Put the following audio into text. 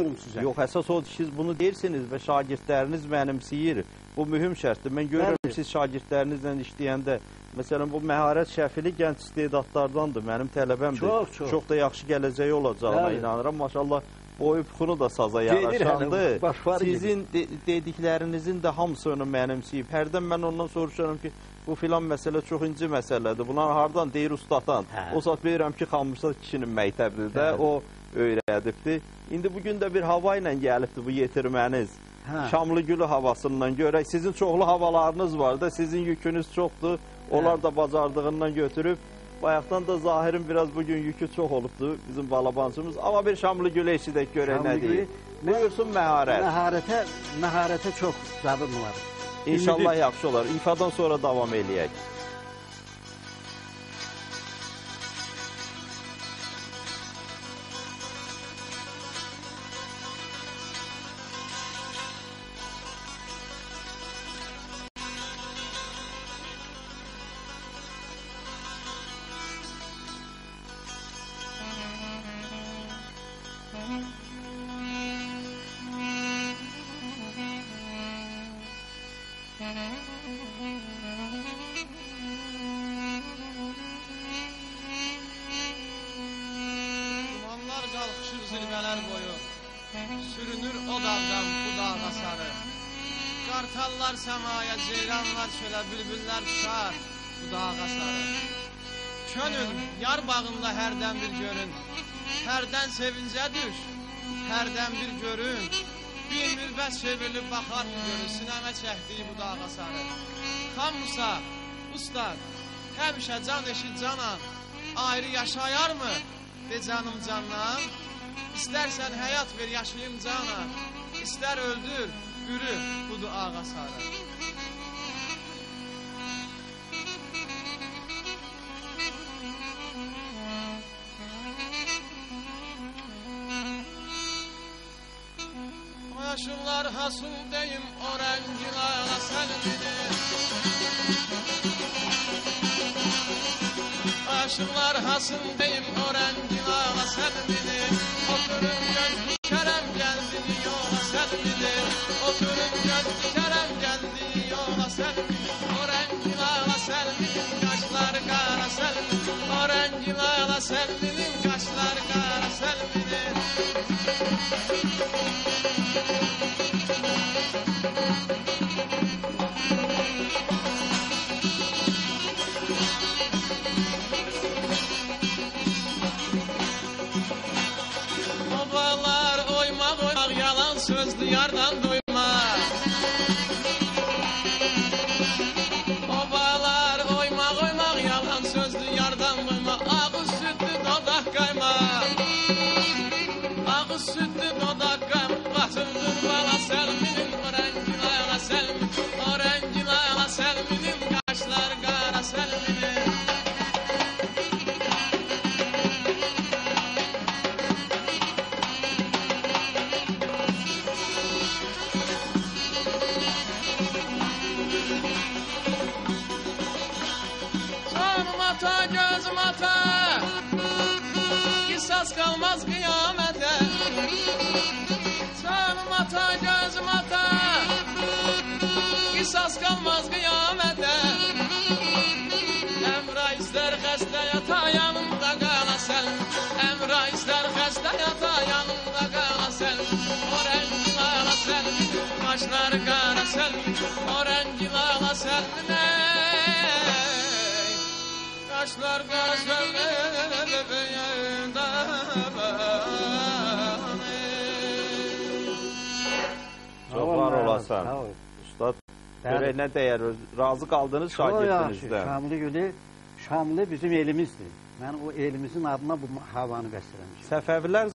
olum sizə. Yox, əsas odur ki, siz bunu deyirsiniz və şagirdləriniz mənimsəyir. Bu mühüm şərtdir. Mən görürəm siz şagirdlərinizlə işləyəndə, məsələn, bu məharət şəfili gənc istedadlardandır, mənim tələbəmdir. Çox da yaxşı gələcəyi olacağına inanıram. Maşallah, boyu puxunu da saza yaraşandır. Sizin dediklərinizin də hamısını mənimsəyib. Hərdən mən ondan soruşuram ki, bu filan məsələ çox inci məsələdir. Bunlar hardan deyir ustadan. O saat verirəm ki, Xanmışda kişinin məktəbidir də, o öyrədibdir. İndi bugün də bir hava ilə gəlibdir bu yetirməniz. Şamlıgülü havasından görək. Sizin çoxlu havalarınız var da, sizin yükünüz çoxdur. Onlar da bacardığından götürüb. Bayaqdan da Zahirin biraz bugün yükü çox olubdur bizim balabancımız. Amma bir Şamlıgülü eşidək görək nə deyir. Buyursun məharət. Məharətə çox zadım var. İnşallah yaxşı olar. İfadan sonra davam eləyək. Dumanlar qalxışır zirvələr boyu, sürünür o dağdan bu dağa sarı. Qartallar səmaya, ceyranlar çölə, bülbüllər uçar bu dağa sarı. Könül yar bağında hərdən bir görün, hərdən sevincə düş, hərdən bir görün. Bir mürbəs çevrilib baxar görün, sinəmə çəkdiyi bu dağa sarı. Xan Musa, ustad, həmişə can eşit canan, ayrı yaşayar mı? De canım candan, İstərsən həyat ver yaşayım canan, İstər öldür, bürü budu ağa sarı. Aşıqlar hasıl deyim, o rəngin ağa səlmidir. Aşıqlar hasıl deyim, o rəngin ağa səlmidir. Oturun gözlü kərəm gəldi, yola səlmidir. Oturun gözlü kərəm gəldi, yola səlmidir. O rəngin ağa səlmidir, qaşlar qara səlmidir. O rəngin ağa səlmidir, qaşlar qara səlmidir. Babalar oymaq oymaq yalan sözdü yardan doymaq. Babalar oymaq oymaq yalan sözdü yardan doymaq. Ağız sütlü dodak qaymaq. Ağız sütlü dodak qaymaq. Batımdır bala səlminin, o rəngin ayla səlmin. O rəngin ayla səlminin, qaşlar qara səlminin. Canım ata, gözüm ata, qisas qalmaz qiyamətə. Canım ata, gözüm ata, qisas qalmaz qiyamətə. Əmra istər xəstə yata, yanımda qalasən. Əmra istər xəstə yata, yanımda qalasən. O rəngin ağla səlmin, qaşlar qara səlmin. O rəngin ağla səlmin, qaşlar qara səlmin. Çox var olasan. Ustad, görək nə deyər, razı qaldınız şagirdinizdən. Şamlıgülü, Şamlı bizim elimizdir. Mən o elimizin adına bu havanı bəstələmişim. Səfəvilər